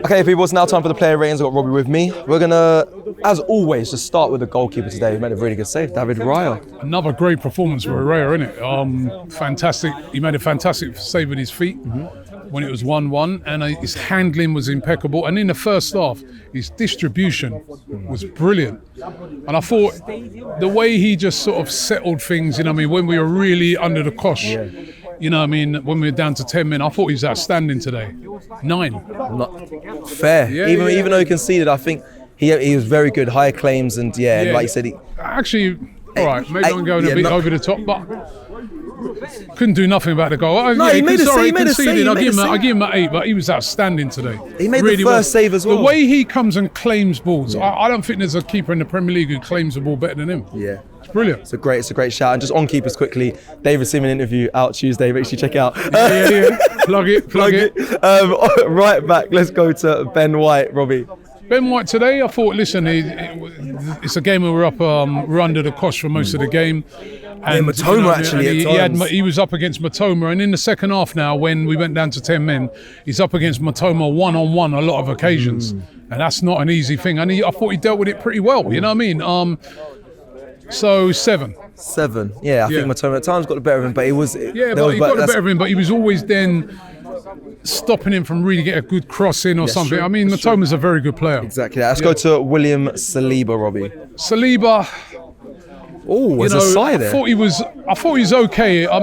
Okay, people, it's now time for the player ratings. I've got Robbie with me. We're going to, as always, just start with the goalkeeper today. He made a really good save, David Raya. Another great performance for Raya, isn't it? Fantastic. He made a fantastic save with his feet when it was 1-1, and his handling was impeccable. And in the first half, his distribution was brilliant. And I thought the way he just sort of settled things, when we were really under the cosh, when we were down to 10 men, I thought he was outstanding today. 9. Not fair. Even though he conceded, I think he was very good, high claims, and like you said, actually, all right, maybe I'm going a bit over the top, but couldn't do nothing about the goal. No, he made a save. I give him an 8, but he was outstanding today. He made the first save as well. The way he comes and claims balls, I don't think there's a keeper in the Premier League who claims the ball better than him. Yeah. It's brilliant. It's a great shout. And just on keepers quickly, David Seaman interview out Tuesday. Make sure you check it out. Yeah. Plug it. Right back, let's go to Ben White, Robbie. Ben White today, I thought, listen, it's a game where we're under the cosh for most of the game. And Matoma actually he was up against Matoma, and in the second half now, when we went down to 10 men, he's up against Matoma one-on-one a lot of occasions, and that's not an easy thing. And I thought he dealt with it pretty well, you know what I mean? So 7. 7, yeah. I think Matoma at times got the better of him, but he got the better of him, but he was always then stopping him from really getting a good cross in or something. True. Matoma's a very good player. Exactly. Let's go to William Saliba, Robbie. Saliba. Oh, there's a sigh there. I thought he was okay. I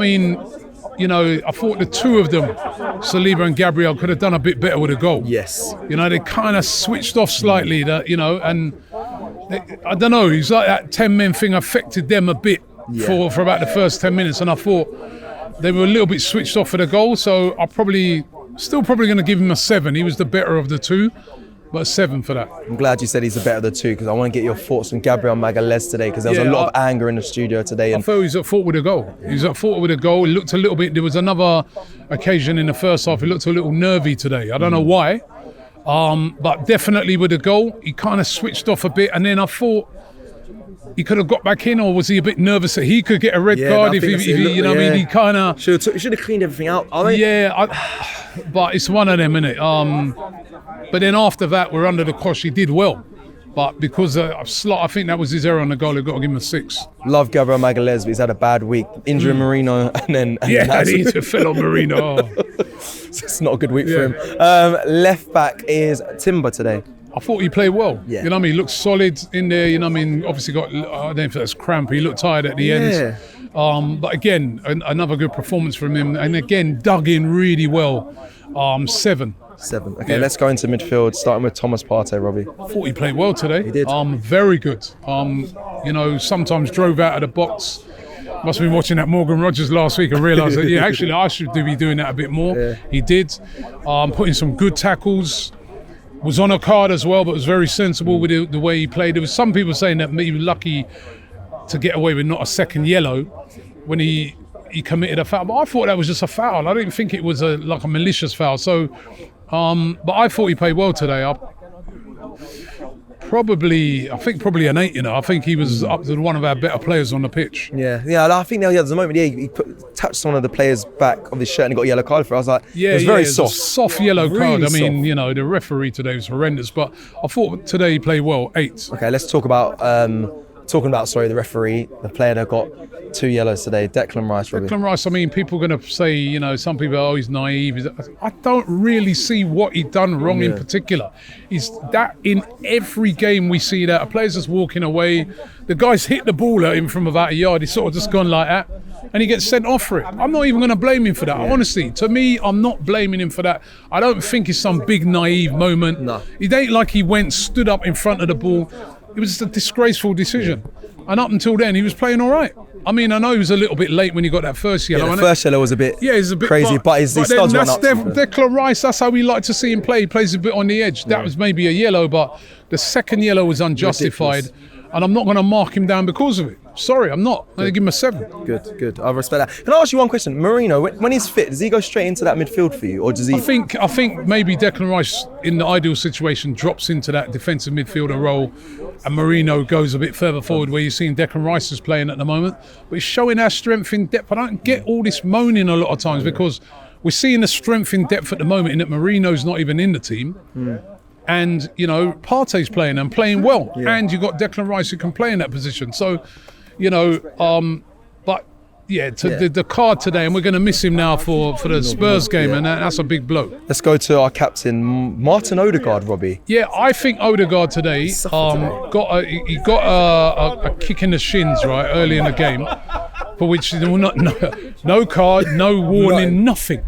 thought the two of them, Saliba and Gabriel, could have done a bit better with a goal. Yes. They kind of switched off slightly. I don't know. It's like that 10-men thing affected them a bit for about the first 10 minutes, and I thought they were a little bit switched off for the goal. So I'm still probably going to give him a 7. He was the better of the two. But a 7 for that. I'm glad you said he's the better of the two, because I want to get your thoughts on Gabriel Magalhaes today, because there was a lot of anger in the studio today. I thought he was at fault with a goal. He looked a little bit. There was another occasion in the first half. He looked a little nervy today. I don't know why, but definitely with a goal, he kind of switched off a bit. And then I thought he could have got back in, or was he a bit nervous that he could get a red card if he he kind of should have cleaned everything out. But it's one of them, isn't it? But then after that, we're under the cosh. He did well, but because I think that was his error on the goal. I've got to give him a 6. Love Gabriel Magalhaes, but he's had a bad week. Injury Marino, and he fell on Marino. It's not a good week for him. Left back is Timber today. I thought he played well. Yeah. He looked solid in there. Obviously got, I don't know if that's cramp. He looked tired at the end. But again, another good performance from him. And again, dug in really well. 7. 7. Okay, let's go into midfield, starting with Thomas Partey, Robbie. I thought he played well today. He did. Very good. Sometimes drove out of the box. Must have been watching that Morgan Rogers last week and realised that, actually, I should be doing that a bit more. Yeah. He did. Putting some good tackles. Was on a card as well, but was very sensible with the way he played. There was some people saying that he was lucky to get away with not a second yellow when he committed a foul. But I thought that was just a foul. I didn't think it was a malicious foul. So, but I thought he played well today. I think probably an 8. I think he was up to one of our better players on the pitch. Yeah. I think there was a moment he touched one of the players' back of his shirt and he got a yellow card for it. I was like, it was very soft. A soft yellow card. Really the referee today was horrendous, but I thought today he played well. 8. Okay, let's talk about the referee, the player that got 2 yellows today, Declan Rice. Robbie. Declan Rice, people are going to say, some people, he's naive. I don't really see what he done wrong in particular. Is that in every game we see that a player's just walking away, the guy's hit the ball at him from about a yard, he's sort of just gone like that, and he gets sent off for it. I'm not even going to blame him for that. Honestly, to me, I'm not blaming him for that. I don't think it's some big naive moment. No. It ain't like he stood up in front of the ball. It was just a disgraceful decision. And up until then, he was playing all right. I know he was a little bit late when he got that first yellow. Yeah, the first yellow was a bit crazy, but he studs one up. Declan Rice, that's how we like to see him play. He plays a bit on the edge. That was maybe a yellow, but the second yellow was unjustified. Ridiculous. And I'm not going to mark him down because of it. Sorry, I'm not. I'm going to give him a 7. Good. I respect that. Can I ask you one question? Marino, when he's fit, does he go straight into that midfield for you, or does he? I think maybe Declan Rice, in the ideal situation, drops into that defensive midfielder role, and Marino goes a bit further forward, where you're seeing Declan Rice is playing at the moment. But he's showing our strength in depth. I don't get all this moaning a lot of times because we're seeing the strength in depth at the moment in that Marino's not even in the team. And, you know, Partey's playing and playing well. And you've got Declan Rice who can play in that position. So, you know, but yeah, the card today, and we're going to miss him now for the Spurs game, and that's a big blow. Let's go to our captain, Martin Odegaard, Robbie. Yeah, I think Odegaard today got a kick in the shins, right, early in the game, for which no card, no warning, nothing.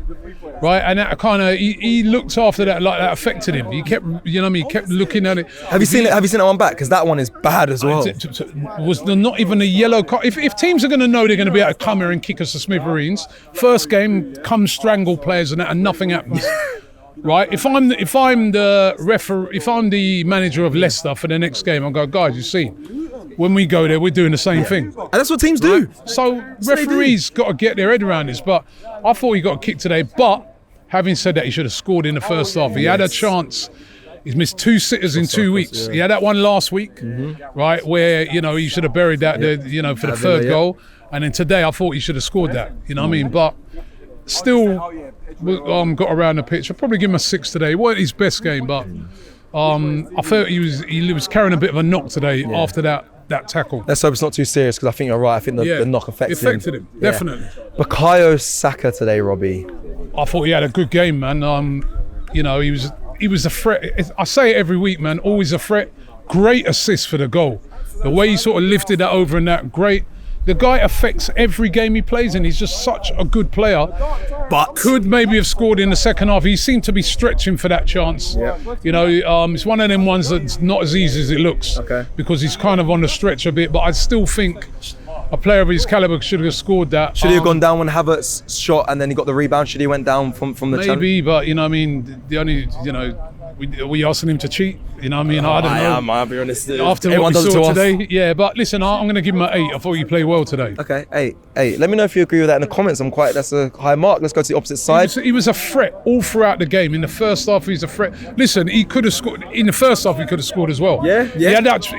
Right, and that kind of he looked after that, like that affected him. He kept, you know what I mean, he kept looking at it. Have you seen it? Have you seen that one back? Because that one is bad as well. Was there not even a yellow card? If teams are going to know they're going to be able to come here and kick us to smithereens, first game, come strangle players and that, and nothing happens. Right? If I'm the referee, if I'm the manager of Leicester for the next game, I'll go, guys, you see, when we go there, we're doing the same thing. And that's what teams do. So referees got to get their head around this. But I thought he got kicked today. But having said that, he should have scored in the first half. He had a chance. He's missed 2 sitters in 2 weeks. He had that one last week, right, where, you know, he should have buried that, you know, for the third goal. And then today, I thought he should have scored that. You know what I mean? But still, got around the pitch. I'll probably give him a 6 today. It wasn't his best game, but I felt he was carrying a bit of a knock today after that tackle. Let's hope it's not too serious, because I think you're right. I think the knock affected him. Definitely. Bukayo Saka today, Robbie. I thought he had a good game, man. You know, he was a threat. I say it every week, man. Always a threat. Great assist for the goal. The way he sort of lifted that over and that, great. The guy affects every game he plays in. He's just such a good player. But could maybe have scored in the second half. He seemed to be stretching for that chance. You know, it's one of them ones that's not as easy as it looks. Because he's kind of on the stretch a bit. But I still think a player of his caliber should have scored that. Should he have gone down when Havertz shot and then he got the rebound? Should he went down from the channel? Maybe, but, you know, I mean, the only, you know, we asking him to cheat. You know what I mean? I don't know. I'll be honest. After what we saw today, yeah. But listen, I'm going to give him an 8. I thought he played well today. Okay, 8. Let me know if you agree with that in the comments. That's a high mark. Let's go to the opposite side. He was a threat all throughout the game. In the first half, he was a threat. Listen, he could have scored. In the first half, he could have scored as well. Yeah. He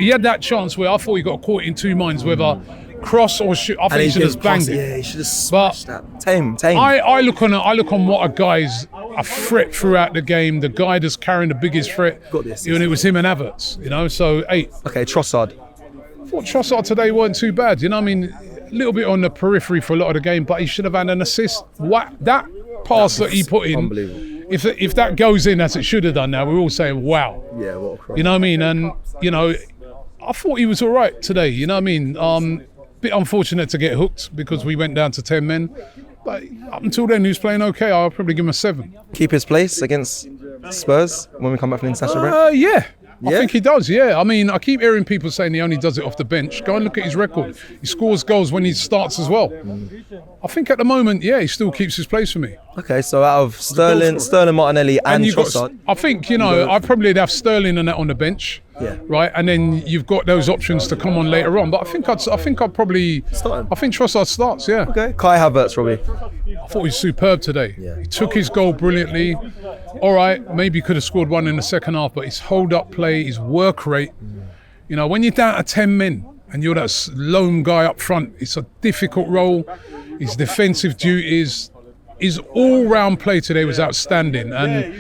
had that chance where I thought he got caught in two minds, whether cross or shoot. I think he should have banged it. Yeah, he should have smashed that. Tame. I look on what a guy's a threat throughout the game. The guy that's carrying the biggest threat. And it was him and Havertz, you know, so 8. Okay, Trossard. I thought Trossard today weren't too bad, you know what I mean? A little bit on the periphery for a lot of the game, but he should have had an assist. That pass that he put in, unbelievable. If that goes in as it should have done now, we're all saying, wow. Yeah, what a cross. You know what I mean? And, you know, I thought he was all right today, you know what I mean? Bit unfortunate to get hooked because we went down to 10 men. But up until then, he was playing okay. I'll probably give him a 7. Keep his place against Spurs when we come back from the international break? Yeah. I think he does, yeah. I mean, I keep hearing people saying he only does it off the bench. Go and look at his record. He scores goals when he starts as well. I think at the moment, yeah, he still keeps his place for me. Okay, so out of Sterling, Martinelli and Trossard. I think, you know, I'd probably have Sterling and that on the bench. Yeah. Right, and then you've got those options to come on later on. But I think I'd probably start him. I think Trossard starts. Yeah. Okay. Kai Havertz, Robbie. I thought he was superb today. Yeah. He took his goal brilliantly. All right, maybe could have scored one in the second half, but his hold-up play, his work rate. You know, when you're down to 10 men and you're that lone guy up front, it's a difficult role. His defensive duties, his all-round play today was outstanding. And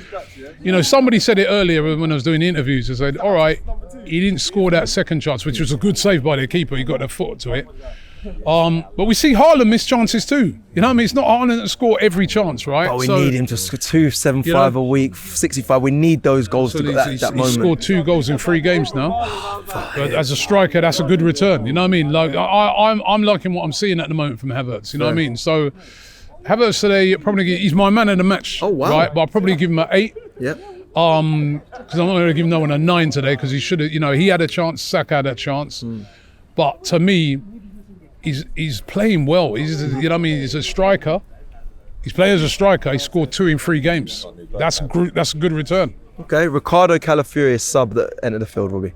you know, somebody said it earlier when I was doing interviews. I said, all right, he didn't score that second chance, which was a good save by the keeper. He got the foot to it. But we see Haaland miss chances too. You know what I mean? It's not Haaland that score every chance, right? But we need him to score 275 a week, 65. We need those goals to get that moment. He scored 2 goals in 3 games now. But as a striker, that's a good return. You know what I mean? Like I'm liking what I'm seeing at the moment from Havertz. You know what I mean? So Havertz today, he's my man of the match. Oh, wow. Right? But I'll probably give him an 8. Yep. Because I'm not going to give no one a 9 today because he should have, you know, he had a chance, Saka had a chance. But to me, he's playing well. He's, you know what I mean? He's a striker. He's playing as a striker. He scored 2 in 3 games. That's a good return. Okay, Ricardo Calafiori sub that entered the field, Robbie.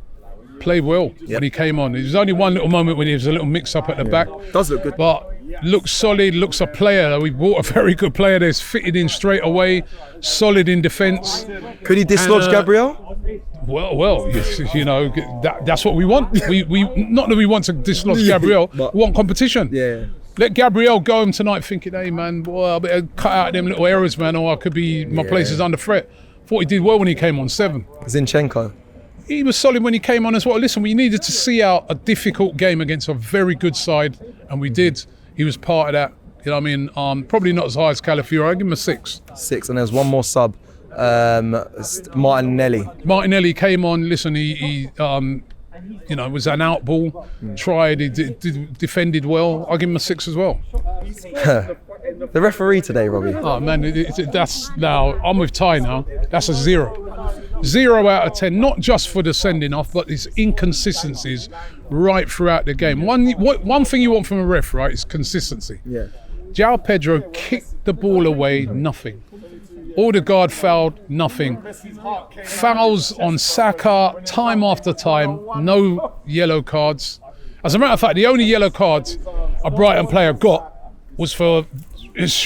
Played well when he came on. There was only one little moment when there was a little mix-up at the back. Does look good. But looks solid, looks a player. We bought a very good player that's fitted in straight away, solid in defence. Could he dislodge Gabriel? Well, you know, that's what we want. We not that we want to dislodge Gabriel, we want competition. Yeah. let Gabriel go home tonight thinking, hey man, boy, I better cut out them little errors, man, or I could be, my place is under threat. Thought he did well when he came on, 7. Zinchenko. He was solid when he came on as well. Listen, we needed to see out a difficult game against a very good side, and we did. He was part of that. You know what I mean? Probably not as high as Calafiori. I give him a 6. 6, and there's one more sub, Martinelli. Martinelli came on. Listen, he you know, was an out ball. Tried, he defended well. I give him a 6 as well. The referee today, Robbie. Oh man, that's now. I'm with Ty now. That's a 0. 0 out of 10. Not just for the sending off, but his inconsistencies right throughout the game. One thing you want from a ref, right, is consistency. Yeah. João Pedro kicked the ball away, nothing. Odegaard fouled, nothing. Fouls on Saka, time after time, no yellow cards. As a matter of fact, the only yellow cards a Brighton player got was for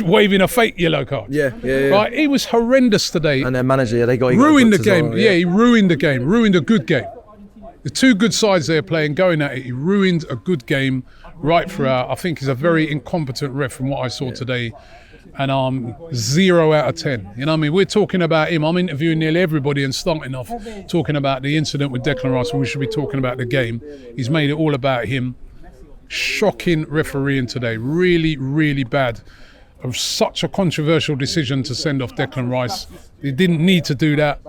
waving a fake yellow card. Yeah. Right, he was horrendous today. And their manager, he got ruined the booked as game. well, Yeah, he ruined the game. Ruined a good game. The two good sides they're playing, going at it, he ruined a good game right throughout. I think he's a very incompetent ref from what I saw today. And 0 out of 10. You know what I mean? We're talking about him. I'm interviewing nearly everybody and starting off talking about the incident with Declan Rice when we should be talking about the game. He's made it all about him. Shocking refereeing today. Really, really bad. Of such a controversial decision to send off Declan Rice. He didn't need to do that.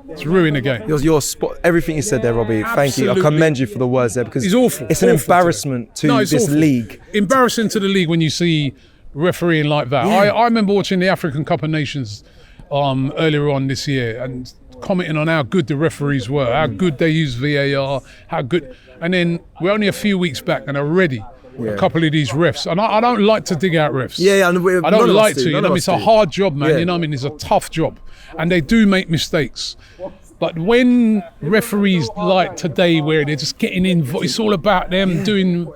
It's ruined the game. Your spot, everything you said there, Robbie. Thank you. I commend you for the words there because it's awful. It's an embarrassment to this league. Embarrassing to the league when you see refereeing like that. Yeah. I remember watching the African Cup of Nations earlier on this year and commenting on how good the referees were, how good they use VAR, how good. And then we're only a few weeks back and already a couple of these refs. And I don't like to dig out refs. I don't like to. You know, it's a hard job, man. You know what I mean? It's a tough job. And they do make mistakes. But when referees like today where they're just getting in, it's all about them doing...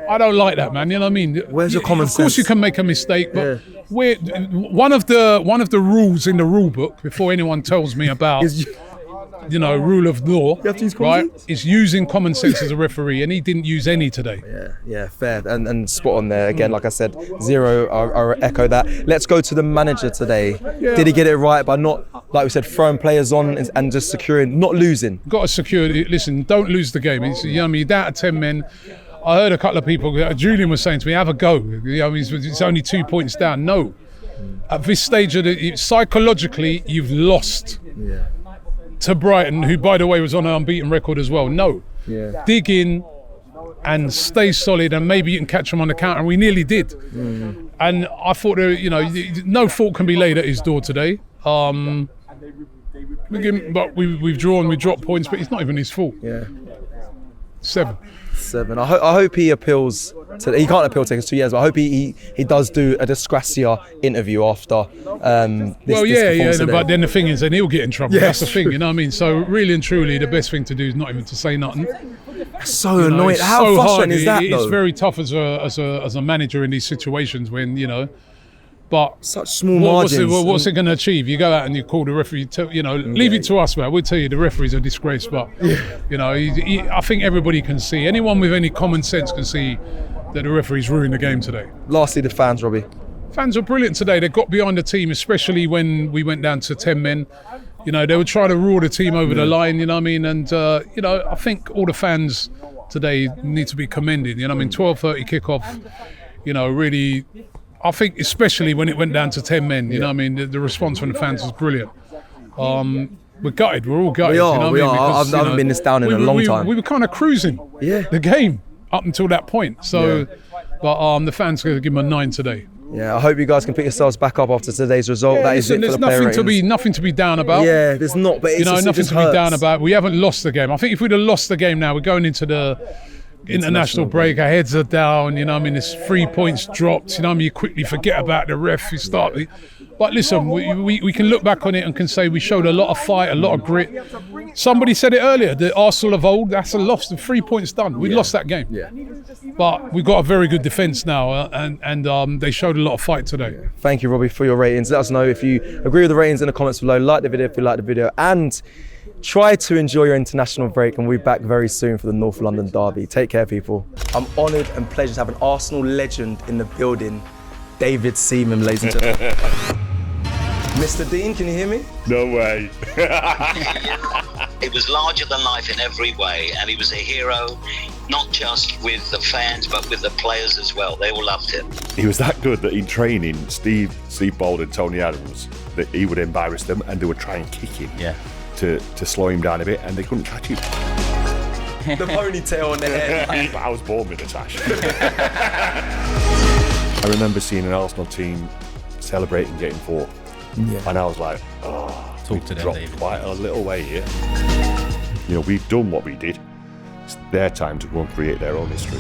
I don't like that, man. You know what I mean? Where's your common sense? Of course you can make a mistake, but one of the rules in the rule book, before anyone tells me about... rule of law, right, is using common sense as a referee, and he didn't use any today. Yeah, fair, and spot on there. Again, like I said, 0, I echo that. Let's go to the manager today. Yeah. Did he get it right by not, like we said, throwing players on and just securing, not losing? Got to secure, listen, don't lose the game. It's, you know what I mean, you're down to 10 men. I heard a couple of people, Julian was saying to me, have a go. You know, it's only 2 points down. No. At this stage, psychologically, you've lost. Yeah. To Brighton, who, by the way, was on an unbeaten record as well. No. Yeah. Dig in and stay solid, and maybe you can catch them on the counter. And we nearly did. And I thought, no fault can be laid at his door today. But we've drawn, we dropped points, but it's not even his fault. Yeah. 7. I hope he appeals to. He can't appeal to it 2 years, but I hope he does do a Disgracia interview after. This but then the thing is, then he'll get in trouble. That's the thing, you know what I mean? So really and truly, the best thing to do is not even to say nothing. That's so annoying. How frustrating is that? It's very tough as a manager in these situations when But such small margins. What's it going to achieve? You go out and you call the referee. Leave it to us, man. We'll tell you the referee's a disgrace. But I think everybody can see. Anyone with any common sense can see that the referee's ruined the game today. Lastly, the fans, Robbie. Fans were brilliant today. They got behind the team, especially when we went down to 10 men. They would try to roar the team over the line. You know what I mean? And I think all the fans today need to be commended. 12:30 kickoff. Really. I think especially when it went down to 10 men, you know what I mean? The response from the fans was brilliant. We're gutted. We're all gutted. We are. Because, I haven't been this down in a long time. We were kind of cruising the game up until that point. So, but the fans going to give them a 9 today. Yeah, I hope you guys can pick yourselves back up after today's result. That is it for the player ratings. There's nothing to be down about. Yeah, there's not. But it's nothing to be down about. We haven't lost the game. I think if we'd have lost the game now, we're going into the international break, our heads are down, there's 3 points dropped, you quickly forget about the ref, you start, But listen, we can look back on it and can say we showed a lot of fight, a lot of grit. Somebody said it earlier, the Arsenal of old, that's a loss. The 3 points done. We lost that game. Yeah. But we've got a very good defence now, and they showed a lot of fight today. Thank you, Robbie, for your ratings. Let us know if you agree with the ratings in the comments below. Like the video if you like the video, and try to enjoy your international break, and we'll be back very soon for the North London derby. Take care, people. I'm honoured and pleased to have an Arsenal legend in the building, David Seaman, ladies and gentlemen. Mr. Dean, can you hear me? No way. It was larger than life in every way, and he was a hero, not just with the fans, but with the players as well. They all loved him. He was that good that in training, Steve Bold and Tony Adams, that he would embarrass them and they would try and kick him to slow him down a bit, and they couldn't catch him. The ponytail on the head. I was born with a tash. I remember seeing an Arsenal team celebrating getting fourth. Yeah. And I was like, Talk to them, dropped David. quite a little way here. You know, we've done what we did. It's their time to go and create their own history.